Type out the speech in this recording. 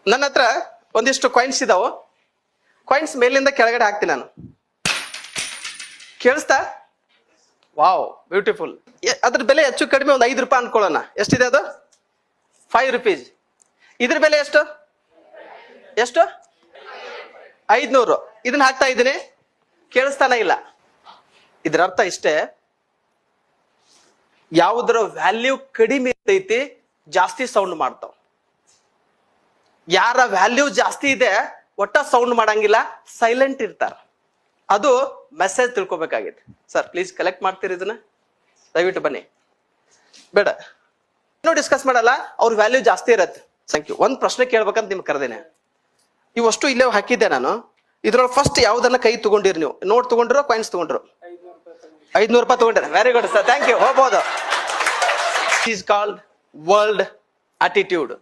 ನನ್ನ ಹತ್ರ ಒಂದಿಷ್ಟು ಕಾಯಿನ್ಸ್ ಇದಾವು. ಕಾಯಿನ್ಸ್ ಮೇಲಿಂದ ಕೆಳಗಡೆ ಹಾಕ್ತೀನಿ ನಾನು. ಕೇಳಿಸ್ತಾ? Wow, beautiful. ಅದ್ರ ಬೆಲೆ ಹೆಚ್ಚು ಕಡಿಮೆ ಒಂದು 5 ರೂಪಾಯಿ ಅನ್ಕೊಳ್ಳೋಣ. ಎಷ್ಟಿದೆ ಅದು? 5 rupees. ಇದ್ರ ಬೆಲೆ ಎಷ್ಟು? ಎಷ್ಟು? 500. ಇದನ್ನ ಹಾಕ್ತಾ ಇದ್ದೀನಿ, ಕೇಳಿಸ್ತಾನ ಇಲ್ಲ. ಇದ್ರ ಅರ್ಥ ಇಷ್ಟೇ, ಯಾವುದರ ವ್ಯಾಲ್ಯೂ ಕಡಿಮೆ ಇರ್ತೈತಿ ಜಾಸ್ತಿ ಸೌಂಡ್ ಮಾಡ್ತಾವ. ಯಾರ ವ್ಯಾಲ್ಯೂ ಜಾಸ್ತಿ ಇದೆ ಒಟ್ಟ ಸೌಂಡ್ ಮಾಡಂಗಿಲ್ಲ, ಸೈಲೆಂಟ್ ಇರ್ತಾರ. ಅದು ಮೆಸೇಜ್ ತಿಳ್ಕೊಬೇಕಾಗಿದೆ. ಸರ್ ಪ್ಲೀಸ್ ಕಲೆಕ್ಟ್ ಮಾಡ್ತೀರಿ ಇದನ್ನ, ದಯವಿಟ್ಟು ಬನ್ನಿ. ಬೇಡ ಇನ್ನೂ ಡಿಸ್ಕಸ್ ಮಾಡಲ್ಲ, ಅವ್ರ ವ್ಯಾಲ್ಯೂ ಜಾಸ್ತಿ ಇರತ್ತೆ. Thank you. ಒಂದ್ ಪ್ರಶ್ನೆ ಕೇಳ್ಬೇಕಂತ ನಿಮ್ಗೆ ಕರೆದೇನೆ. ಇವಷ್ಟು ಇಲ್ಲೇ ಹಾಕಿದ್ದೆ ನಾನು. ಇದ್ರೊಳಗೆ ಫಸ್ಟ್ ಯಾವ್ದನ್ನ ಕೈ ತಗೊಂಡಿರಿ ನೀವು? ನೋಟ್ ತಗೊಂಡ್ರು, ಕಾಯಿನ್ಸ್ ತಗೊಂಡ್ರು? 500 ರೂಪಾಯಿ ತಗೊಂಡ್ರೆ. Very good sir, thank you. ಹೋಗ್ಬೋದು. It is called world attitude.